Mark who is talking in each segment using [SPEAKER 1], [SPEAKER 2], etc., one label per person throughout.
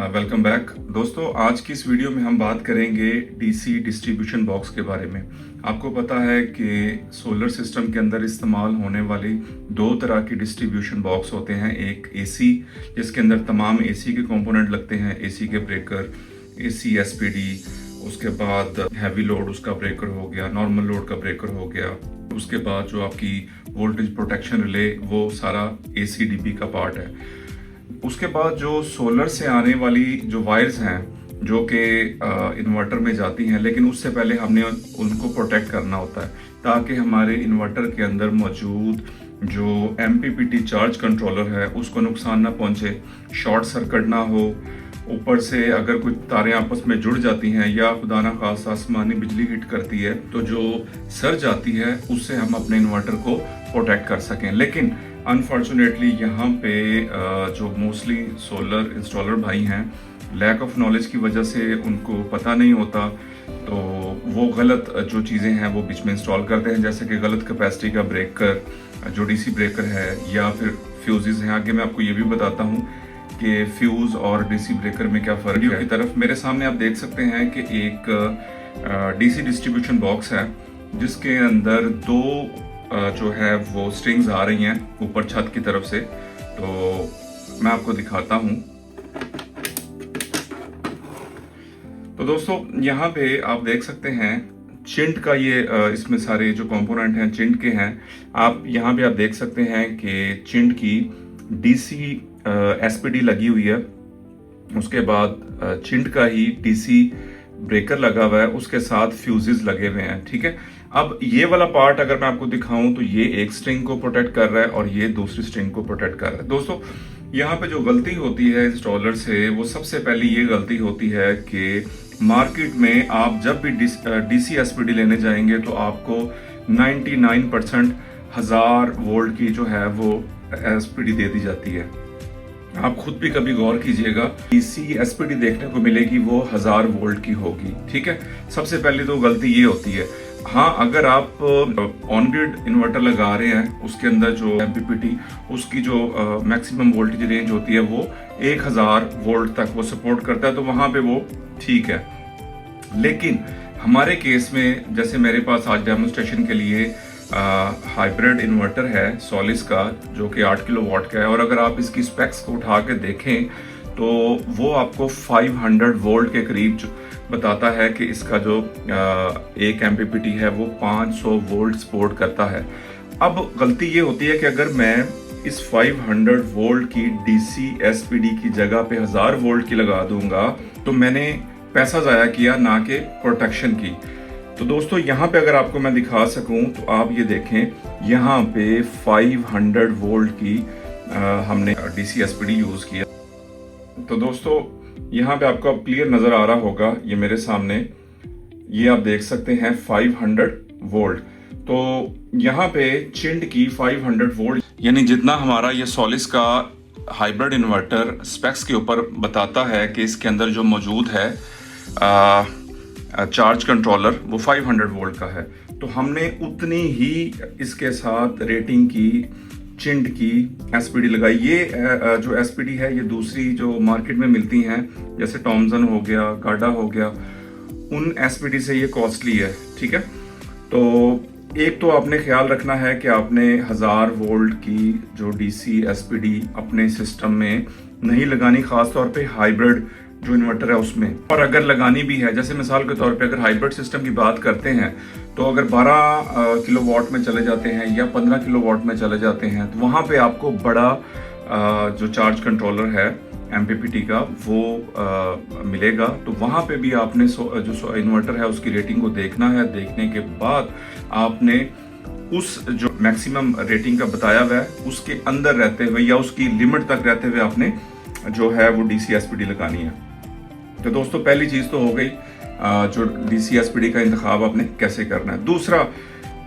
[SPEAKER 1] Welcome back दोस्तों। आज की इस वीडियो में हम बात करेंगे डीसी डिस्ट्रीब्यूशन बॉक्स के बारे में। आपको पता है कि सोलर सिस्टम के अंदर इस्तेमाल होने वाली दो तरह की डिस्ट्रीब्यूशन बॉक्स होते हैं। एक एसी, जिसके अंदर तमाम एसी के कंपोनेंट लगते हैं, एसी के ब्रेकर, एसी एसपीडी, उसके बाद हैवी लोड उसका ब्रेकर हो गया, नॉर्मल लोड का ब्रेकर हो गया, उसके बाद जो आपकी वोल्टेज प्रोटेक्शन रिले, वो सारा एसी डीबी का पार्ट है। उसके बाद जो सोलर से आने वाली जो वायर्स हैं जो कि इन्वर्टर में जाती हैं, लेकिन उससे पहले हमने उनको प्रोटेक्ट करना होता है ताकि हमारे इन्वर्टर के अंदर मौजूद जो एमपीपीटी चार्ज कंट्रोलर है उसको नुकसान ना पहुंचे, शॉर्ट सर्किट ना हो, ऊपर से अगर कुछ तारें आपस में जुड़ जाती हैं या खुदा ना खास्ता आसमानी बिजली हिट करती है तो जो सर्ज आती है उससे हम अपने इन्वर्टर को प्रोटेक्ट कर सकें। लेकिन अनफॉर्चुनेटली यहाँ पे जो मोस्टली सोलर इंस्टॉलर भाई हैं, लैक ऑफ नॉलेज की वजह से उनको पता नहीं होता, तो वो गलत जो चीज़ें हैं वो बीच में इंस्टॉल करते हैं, जैसे कि गलत कैपेसिटी का ब्रेकर जो डीसी ब्रेकर है, या फिर फ्यूजेस हैं। आगे मैं आपको ये भी बताता हूँ कि फ्यूज और डीसी ब्रेकर में क्या फ़र्क है। की तरफ मेरे सामने आप देख सकते हैं कि एक डीसी डिस्ट्रीब्यूशन बॉक्स है जिसके अंदर दो जो है वो स्ट्रिंग्स आ रही हैं ऊपर छत की तरफ से। तो मैं आपको दिखाता हूं। तो दोस्तों यहाँ पे आप देख सकते हैं चिंट का ये इसमें सारे जो कंपोनेंट हैं चिंट के हैं। आप यहाँ पे आप देख सकते हैं कि चिंट की डीसी एसपीडी लगी हुई है, उसके बाद चिंट का ही डीसी ब्रेकर लगा हुआ है, उसके साथ फ्यूजेस लगे हुए हैं। ठीक है, अब ये वाला पार्ट अगर मैं आपको दिखाऊं तो ये एक स्ट्रिंग को प्रोटेक्ट कर रहा है और ये दूसरी स्ट्रिंग को प्रोटेक्ट कर रहा है। दोस्तों यहाँ पे जो गलती होती है इंस्टॉलर से, वो सबसे पहले ये गलती होती है कि मार्केट में आप जब भी डीसी एसपीडी लेने जाएंगे तो आपको 99% 1000 वोल्ट की जो है वो एसपीडी दे दी जाती है। आप खुद भी कभी गौर कीजिएगा, डीसी एसपीडी देखने को मिलेगी वो 1000 वोल्ट की होगी। ठीक है, सबसे पहले तो गलती ये होती है। हाँ, अगर आप ऑन ग्रिड इन्वर्टर लगा रहे हैं, उसके अंदर जो एमपीपीटी उसकी जो मैक्सिमम वोल्टेज रेंज होती है वो 1000 वोल्ट तक वो सपोर्ट करता है, तो वहां पे वो ठीक है। लेकिन हमारे केस में, जैसे मेरे पास आज डेमोन्स्ट्रेशन के लिए हाइब्रिड इन्वर्टर है सोलिस का जो कि 8 किलोवाट का है, और अगर आप इसकी स्पेक्स को उठा के देखें तो वो आपको 500 वोल्ट के करीब बताता है कि इसका जो एक एमपीपीटी है वो 500 वोल्ट सपोर्ट करता है। अब गलती ये होती है कि अगर मैं इस 500 वोल्ट की डीसी एसपीडी की जगह पे 1000 वोल्ट की लगा दूंगा तो मैंने पैसा जाया किया, ना कि प्रोटेक्शन की। तो दोस्तों यहाँ पे अगर आपको मैं दिखा सकूं तो आप ये देखें, यहाँ पे 500 वोल्ट की हमने डीसी एसपीडी यूज किया। तो दोस्तों यहाँ पे आपको अब क्लियर नजर आ रहा होगा, ये मेरे सामने ये आप देख सकते हैं 500 वोल्ट। तो यहाँ पे चिंट की 500 वोल्ट, यानी जितना हमारा ये सोलिस का हाइब्रिड इन्वर्टर स्पेक्स के ऊपर बताता है कि इसके अंदर जो मौजूद है चार्ज कंट्रोलर वो 500 वोल्ट का है, तो हमने उतनी ही इसके साथ रेटिंग की चिंट की एसपीडी लगाई। ये जो एसपीडी है ये दूसरी जो मार्केट में मिलती हैं, जैसे टॉमसन हो गया, गाडा हो गया, उन एसपीडी से ये कॉस्टली है। ठीक है, तो एक तो आपने ख्याल रखना है कि आपने 1000 वोल्ट की जो डीसी एसपीडी अपने सिस्टम में नहीं लगानी, खासतौर पे हाइब्रिड जो इन्वर्टर है उसमें। और अगर लगानी भी है, जैसे मिसाल के तौर पे अगर हाइब्रिड सिस्टम की बात करते हैं तो अगर 12 किलोवाट में चले जाते हैं या 15 किलोवाट में चले जाते हैं तो वहां पे आपको बड़ा जो चार्ज कंट्रोलर है एमपीपीटी का वो मिलेगा। तो वहां पे भी आपने जो इन्वर्टर है उसकी रेटिंग को देखना है। देखने के बाद आपने उस जो मैक्सिमम रेटिंग का बताया हुआ है उसके अंदर रहते हुए या उसकी लिमिट तक रहते हुए आपने जो है वो डीसी एसपीडी लगानी है। तो दोस्तों पहली चीज तो हो गई जो डीसी एसपीडी का इंतखाब आपने कैसे करना है। दूसरा,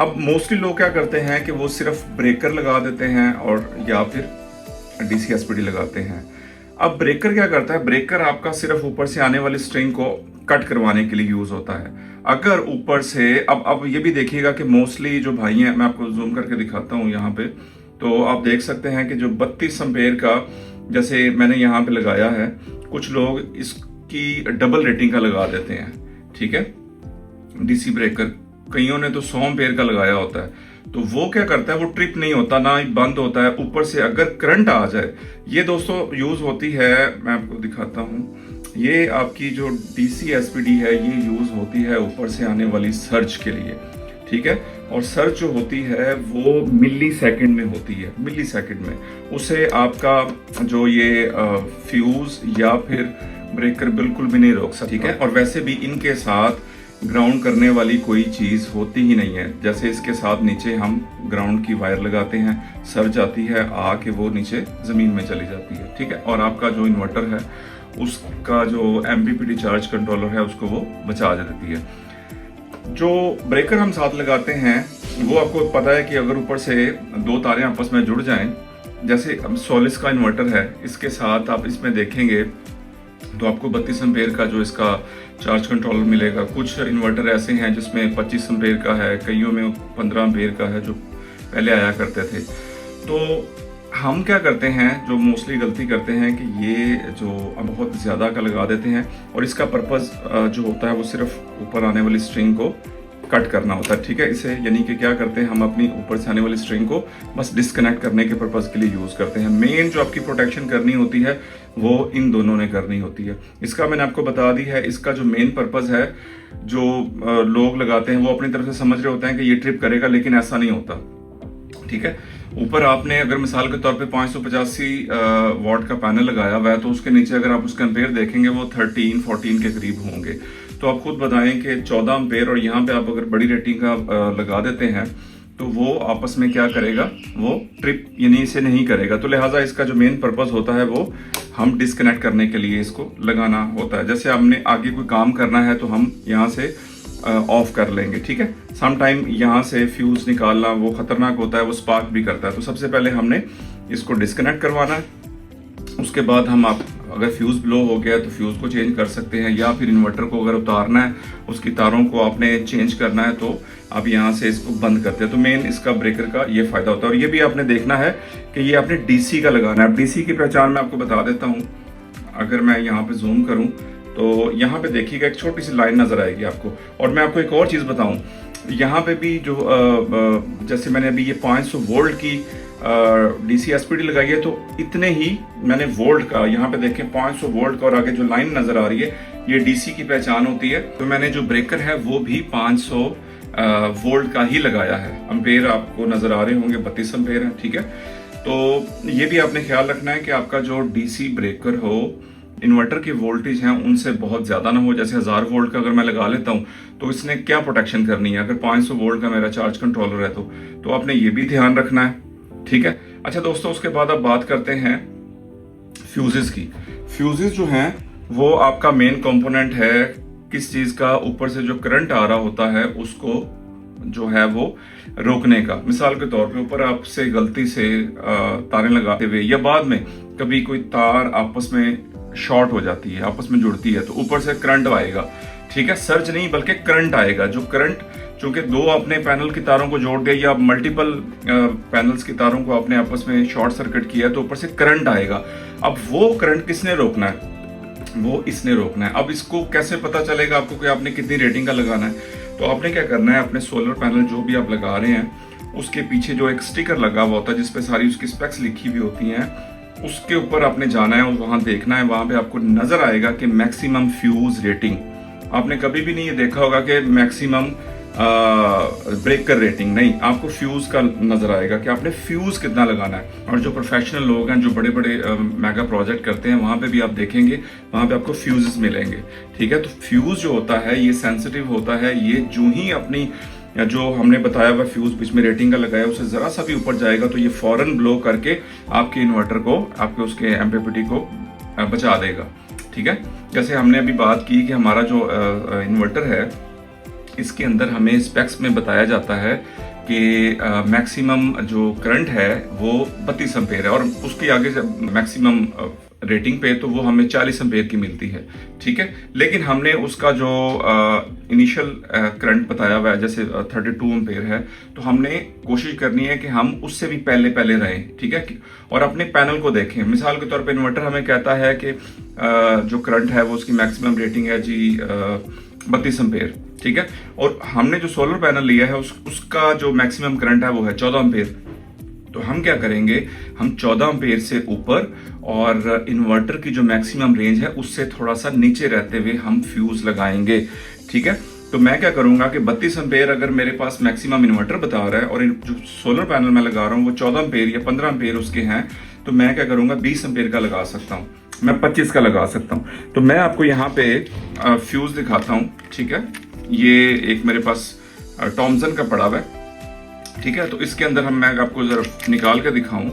[SPEAKER 1] अब मोस्टली लोग क्या करते हैं कि वो सिर्फ ब्रेकर लगा देते हैं और या फिर डीसी एसपीडी लगाते हैं। अब ब्रेकर क्या करता है, ब्रेकर आपका सिर्फ ऊपर से आने वाली स्ट्रिंग को कट करवाने के लिए यूज होता है। अगर ऊपर से अब ये भी देखिएगा कि मोस्टली जो भाई हैं, मैं आपको जूम करके दिखाता हूँ यहाँ पे, तो आप देख सकते हैं कि जो 32 एम्पेयर का जैसे मैंने यहाँ पे लगाया है, कुछ लोग इसकी डबल रेटिंग का लगा देते हैं, ठीक है, डीसी ब्रेकर। कईयों ने तो 100 एम्पेयर का लगाया होता है, तो वो क्या करता है, वो ट्रिप नहीं होता, ना ही बंद होता है। ऊपर से अगर करंट आ जाए, ये दोस्तों यूज होती है, मैं आपको दिखाता हूँ, ये आपकी जो डीसी एसपीडी है ये यूज होती है ऊपर से आने वाली सर्ज के लिए, ठीक है। और सर्ज जो होती है वो मिली सेकेंड में होती है, मिली सेकेंड में। उसे आपका जो ये फ्यूज या फिर ब्रेकर बिल्कुल भी नहीं रोक सकता, ठीक है। और वैसे भी इनके साथ ग्राउंड करने वाली कोई चीज होती ही नहीं है। जैसे इसके साथ नीचे हम ग्राउंड की वायर लगाते हैं, सर्ज आती है, आके वो नीचे जमीन में चली जाती है, ठीक है। और आपका जो इन्वर्टर है उसका जो एमपीपीटी चार्ज कंट्रोलर है उसको वो बचा देती है। जो ब्रेकर हम साथ लगाते हैं वो आपको पता है कि अगर ऊपर से दो तारें आपस में जुड़ जाएं, जैसे सोलिस का इन्वर्टर है, इसके साथ आप इसमें देखेंगे तो आपको 32 एम्पेयर का जो इसका चार्ज कंट्रोलर मिलेगा। कुछ इन्वर्टर ऐसे हैं जिसमें 25 एम्पेयर का है, कईयों में 15 एम्पेयर का है जो पहले आया करते थे। तो हम क्या करते हैं, जो मोस्टली गलती करते हैं कि ये जो बहुत ज़्यादा का लगा देते हैं, और इसका पर्पज़ जो होता है वो सिर्फ ऊपर आने वाली स्ट्रिंग को कट करना होता है, ठीक है। इसे यानी कि क्या करते हैं, हम अपनी ऊपर से आने वाली स्ट्रिंग को बस डिस्कनेक्ट करने के पर्पज़ के लिए यूज़ करते हैं। मेन जो आपकी प्रोटेक्शन करनी होती है वो इन दोनों ने करनी होती है। इसका मैंने आपको बता दी है, इसका जो मेन पर्पज़ है, जो लोग लगाते हैं वो अपनी तरफ से समझ रहे होते हैं कि ये ट्रिप करेगा, लेकिन ऐसा नहीं होता, ठीक है। ऊपर आपने अगर मिसाल के तौर पे 585 वॉट का पैनल लगाया हुआ है, तो उसके नीचे अगर आप उसके एम्पेयर देखेंगे वो 13-14 के करीब होंगे। तो आप खुद बताएं कि 14 एम्पेयर और यहाँ पे आप अगर बड़ी रेटिंग का लगा देते हैं तो वो आपस में क्या करेगा, वो ट्रिप यानी इसे नहीं करेगा। तो लिहाजा इसका जो मेन पर्पस होता है वो हम डिस्कनेक्ट करने के लिए इसको लगाना होता है। जैसे हमने आगे कोई काम करना है तो हम यहाँ से ऑफ कर लेंगे, ठीक है। सम टाइम यहाँ से फ्यूज निकालना वो खतरनाक होता है, वो स्पार्क भी करता है। तो सबसे पहले हमने इसको डिस्कनेक्ट करवाना है, उसके बाद हम आप अगर फ्यूज ब्लो हो गया तो फ्यूज को चेंज कर सकते हैं, या फिर इन्वर्टर को अगर उतारना है, उसकी तारों को आपने चेंज करना है तो आप यहाँ से इसको बंद करते हैं। तो मेन इसका ब्रेकर का ये फायदा होता है। और ये भी आपने देखना है कि ये आपने डीसी का लगाना है। अब डीसी की पहचान मैं आपको बता देता हूँ। अगर मैं यहाँ पे जूम करूँ तो यहाँ पे देखिएगा एक छोटी सी लाइन नजर आएगी आपको। और मैं आपको एक और चीज बताऊं, यहाँ पे भी जो जैसे मैंने अभी ये 500 वोल्ट की डीसी एसपीडी लगाई है, तो इतने ही मैंने वोल्ट का, यहाँ पे देखें 500 वोल्ट का, और आगे जो लाइन नजर आ रही है ये डीसी की पहचान होती है। तो मैंने जो ब्रेकर है वो भी 500 वोल्ट का ही लगाया है। एम्पेयर आपको नजर आ रहे होंगे, 32 एम्पेयर है, ठीक है। तो ये भी आपने ख्याल रखना है कि आपका जो डीसी ब्रेकर हो, इन्वर्टर की वोल्टेज हैं उनसे बहुत ज़्यादा ना हो। जैसे 1000 वोल्ट का अगर मैं लगा लेता हूँ तो इसने क्या प्रोटेक्शन करनी है, अगर 500 वोल्ट का मेरा चार्ज कंट्रोलर है तो आपने ये भी ध्यान रखना है, ठीक है। अच्छा दोस्तों, उसके बाद अब बात करते हैं फ्यूजेस की। फ्यूजेस जो हैं वो आपका मेन कंपोनेंट है किस चीज़ का, ऊपर से जो करंट आ रहा होता है उसको जो है वो रोकने का। मिसाल के तौर पे ऊपर आपसे गलती से तारें लगाते हुए या बाद में कभी कोई तार आपस में शॉर्ट हो जाती है, आपस में जुड़ती है, तो ऊपर से करंट आएगा, ठीक है। सर्ज नहीं बल्कि करंट आएगा। जो करंट, चूंकि दो आपने पैनल की तारों को जोड़ दिया या मल्टीपल पैनल्स की तारों को आपने आपस में शॉर्ट सर्किट किया, तो ऊपर से करंट आएगा। अब वो करंट किसने रोकना है, वो इसने रोकना है। अब इसको कैसे पता चलेगा आपको कि आपने कितनी रेटिंग का लगाना है? तो आपने क्या करना है, अपने सोलर पैनल जो भी आप लगा रहे हैं उसके पीछे जो एक स्टिकर लगा हुआ होता है जिसपे सारी उसकी स्पेक्स लिखी हुई होती हैं, उसके ऊपर आपने जाना है और वहां देखना है। वहां पे आपको नजर आएगा कि मैक्सिमम फ्यूज रेटिंग। आपने कभी भी नहीं ये देखा होगा कि मैक्सिमम ब्रेकर रेटिंग, नहीं, आपको फ्यूज का नजर आएगा कि आपने फ्यूज कितना लगाना है। और जो प्रोफेशनल लोग हैं जो बड़े बड़े मेगा प्रोजेक्ट करते हैं, वहां पे भी आप देखेंगे वहां पे आपको फ्यूजेस मिलेंगे, ठीक है। तो फ्यूज जो होता है ये सेंसिटिव होता है। ये जो ही अपनी जो हमने बताया हुआ फ्यूज बीच में रेटिंग का लगाया उससे जरा सा भी ऊपर जाएगा तो ये फौरन ब्लो करके आपके इन्वर्टर को, आपके उसके एमपीपीटी को बचा देगा, ठीक है। जैसे हमने अभी बात की कि हमारा जो इन्वर्टर है इसके अंदर हमें स्पेक्स में बताया जाता है कि मैक्सिमम जो करंट है वो 32 एम्पेयर है और उसके आगे मैक्सिमम रेटिंग पे, तो वो हमें 40 एम्पेयर की मिलती है, ठीक है। लेकिन हमने उसका जो इनिशियल करंट बताया हुआ है जैसे 32 एम्पेयर है, तो हमने कोशिश करनी है कि हम उससे भी पहले पहले रहें, ठीक है। और अपने पैनल को देखें। मिसाल के तौर पे इन्वर्टर हमें कहता है कि जो करंट है वो उसकी मैक्सिमम रेटिंग है जी 32 एम्पेयर, ठीक है। और हमने जो सोलर पैनल लिया है उसका जो मैक्सिमम करंट है वो है 14 एम्पेयर। तो हम क्या करेंगे, हम 14 एम्पेयर से ऊपर और इन्वर्टर की जो मैक्सिमम रेंज है उससे थोड़ा सा नीचे रहते हुए हम फ्यूज लगाएंगे, ठीक है। तो मैं क्या करूंगा कि 32 एम्पेयर अगर मेरे पास मैक्सिमम इन्वर्टर बता रहा है और जो सोलर पैनल मैं लगा रहा हूँ वो 14 एम्पेयर या 15 एम्पेयर उसके हैं, तो मैं क्या करूंगा 20 एम्पेयर का लगा सकता हूँ, मैं 25 का लगा सकता हूँ। तो मैं आपको यहाँ पे फ्यूज दिखाता हूँ, ठीक है। ये एक मेरे पास टॉमसन का पड़ा हुआ है, ठीक है। तो इसके अंदर मैं आपको जरा निकाल के दिखाऊं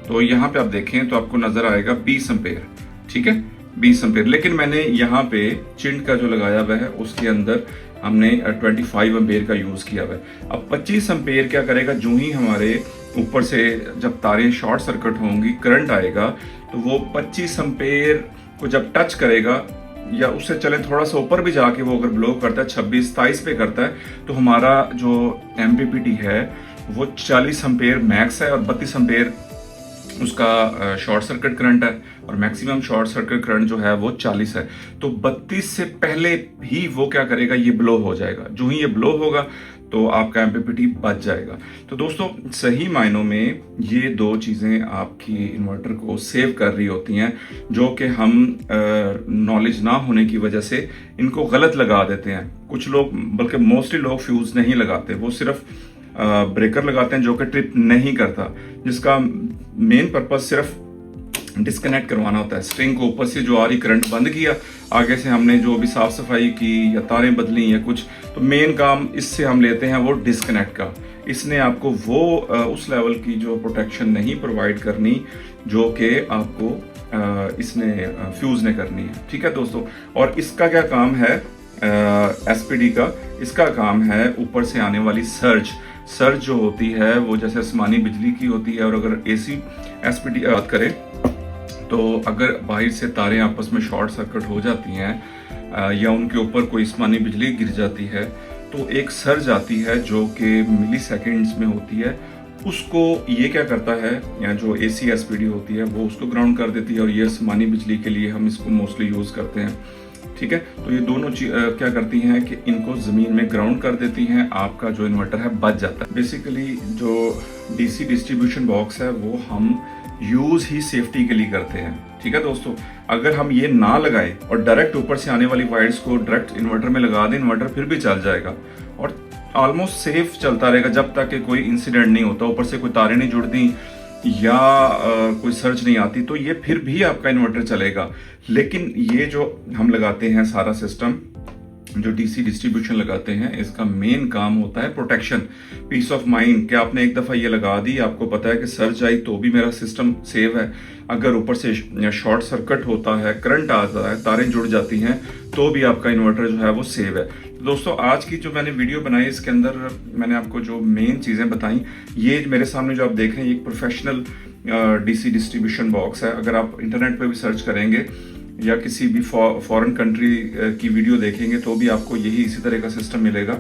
[SPEAKER 1] तो यहाँ पे आप देखें तो आपको नजर आएगा 20 एम्पेयर, ठीक है, 20 एम्पेयर। लेकिन मैंने यहाँ पे चिंट का जो लगाया हुआ है उसके अंदर हमने 25 एम्पेयर का यूज किया हुआ है। अब 25 एम्पेयर क्या करेगा, जो ही हमारे ऊपर से जब तारें शॉर्ट सर्किट होंगी करंट आएगा, तो वो 25 एम्पेयर को जब टच करेगा या उससे चले थोड़ा सा ऊपर भी जाके वो अगर ब्लो करता है 26-27 पे करता है, तो हमारा जो एमपीपीटी है वो 40 एम्पेयर मैक्स है और 32 एम्पेयर उसका शॉर्ट सर्किट करंट है और मैक्सिमम शॉर्ट सर्किट करंट जो है वो 40 है। तो 32 से पहले ही वो क्या करेगा, ये ब्लो हो जाएगा। जो ही ये ब्लो होगा तो आपका एमपीपीटी बच जाएगा। तो दोस्तों सही मायनों में ये दो चीज़ें आपकी इन्वर्टर को सेव कर रही होती हैं, जो कि हम नॉलेज ना होने की वजह से इनको गलत लगा देते हैं। कुछ लोग, बल्कि मोस्टली लोग फ्यूज नहीं लगाते, वो सिर्फ ब्रेकर लगाते हैं जो कि ट्रिप नहीं करता, जिसका मेन पर्पज सिर्फ डिस्कनेक्ट करवाना होता है। स्ट्रिंग को ऊपर से जो आ रही करंट बंद किया, आगे से हमने जो भी साफ सफाई की या तारें बदली या कुछ, तो मेन काम इससे हम लेते हैं वो डिस्कनेक्ट का। इसने आपको वो उस लेवल की जो प्रोटेक्शन नहीं प्रोवाइड करनी जो कि आपको इसने फ्यूज ने करनी है, ठीक है दोस्तों। और इसका क्या काम है, एसपीडी का, इसका काम है ऊपर से आने वाली सर्ज जो होती है वो जैसे आसमानी बिजली की होती है। और अगर एसी एसपीडी बात करें तो अगर बाहर से तारें आपस में शॉर्ट सर्किट हो जाती हैं या उनके ऊपर कोई आसमानी बिजली गिर जाती है, तो एक सर्ज आती है जो कि मिली सेकेंड्स में होती है। उसको ये क्या करता है, या जो एसी एसपीडी होती है वो उसको ग्राउंड कर देती है, और ये आसमानी बिजली के लिए हम इसको मोस्टली यूज करते हैं, ठीक है। तो ये दोनों क्या करती हैं कि इनको जमीन में ग्राउंड कर देती हैं, आपका जो इन्वर्टर है बच जाता है। बेसिकली जो डीसी डिस्ट्रीब्यूशन बॉक्स है वो हम यूज ही सेफ्टी के लिए करते हैं, ठीक है दोस्तों। अगर हम ये ना लगाएं और डायरेक्ट ऊपर से आने वाली वायर्स को डायरेक्ट इन्वर्टर में लगा दें, इन्वर्टर फिर भी चल जाएगा और ऑलमोस्ट सेफ चलता रहेगा जब तक कि कोई इंसिडेंट नहीं होता, ऊपर से कोई तारें नहीं जुड़ती या कोई सर्च नहीं आती, तो ये फिर भी आपका इन्वर्टर चलेगा। लेकिन ये जो हम लगाते हैं सारा सिस्टम, जो डीसी डिस्ट्रीब्यूशन लगाते हैं, इसका मेन काम होता है प्रोटेक्शन, पीस ऑफ माइंड। कि आपने एक दफ़ा ये लगा दी, आपको पता है कि सर्च आई तो भी मेरा सिस्टम सेव है, अगर ऊपर से शॉर्ट सर्किट होता है, करंट आता है, तारें जुड़ जाती हैं, तो भी आपका इन्वर्टर जो है वो सेव है। तो दोस्तों आज की जो मैंने वीडियो बनाई इसके अंदर मैंने आपको जो मेन चीज़ें बताई, ये मेरे सामने जो आप देख रहे हैं एक प्रोफेशनल डीसी डिस्ट्रीब्यूशन बॉक्स है। अगर आप इंटरनेट पे भी सर्च करेंगे या किसी भी फॉरेन कंट्री की वीडियो देखेंगे तो भी आपको यही इसी तरह का सिस्टम मिलेगा,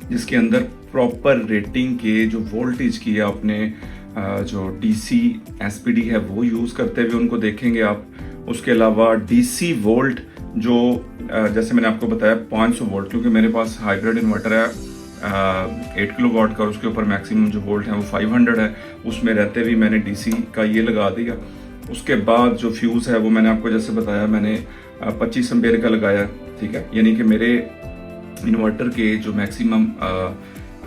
[SPEAKER 1] जिसके अंदर प्रॉपर रेटिंग के जो वोल्टेज की है अपने जो डीसी एसपीडी है वो यूज़ करते हुए उनको देखेंगे आप। उसके अलावा डीसी वोल्ट जो जैसे मैंने आपको बताया 500 वोल्ट, क्योंकि मेरे पास हाइब्रिड इन्वर्टर है 8 किलोवाट का, उसके ऊपर मैक्सिमम जो वोल्ट है वो 500 है, उसमें रहते हुए मैंने डीसी का ये लगा दिया। उसके बाद जो फ्यूज़ है वो मैंने आपको जैसे बताया, मैंने 25 एम्पेयर का लगाया, ठीक है। यानी कि मेरे इन्वर्टर के जो मैक्सिमम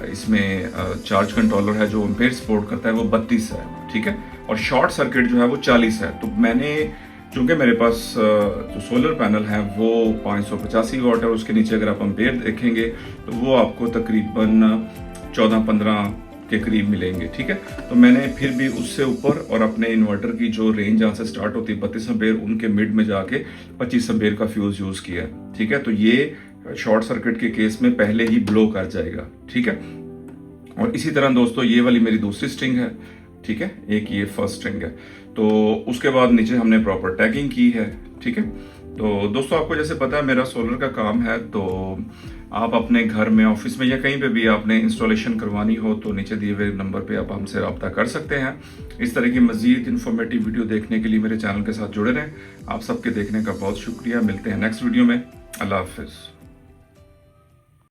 [SPEAKER 1] इसमें चार्ज कंट्रोलर है जो एम्पेयर सपोर्ट करता है वो 32 है, ठीक है। और शॉर्ट सर्किट जो है वो 40 है। तो मैंने, चूंकि मेरे पास जो सोलर पैनल है वो 585 वाट है, उसके नीचे अगर आप एम्पेयर देखेंगे तो वो आपको तकरीबन 14-15 के करीब मिलेंगे, ठीक है। तो मैंने फिर भी उससे ऊपर और अपने इन्वर्टर की जो रेंज जहाँ से स्टार्ट होती है 32 एम्पेयर, उनके मिड में जाके 25 एम्पेयर का फ्यूज यूज किया, ठीक है। तो ये शॉर्ट सर्किट के केस में पहले ही ब्लो कर जाएगा, ठीक है। और इसी तरह दोस्तों ये वाली मेरी दूसरी स्ट्रिंग है, ठीक है, एक ये फर्स्ट स्ट्रिंग है। तो उसके बाद नीचे हमने प्रॉपर टैगिंग की है। ठीक है, तो दोस्तों आपको जैसे पता है मेरा सोलर का काम है, तो आप अपने घर में, ऑफिस में या कहीं पे भी आपने इंस्टॉलेशन करवानी हो तो नीचे दिए हुए नंबर पे आप हमसे रब्ता कर सकते हैं। इस तरह की मजीद इन्फॉर्मेटिव वीडियो देखने के लिए मेरे चैनल के साथ जुड़े रहें। आप सबके देखने का बहुत शुक्रिया। मिलते हैं नेक्स्ट वीडियो में। अल्लाह हाफिज़।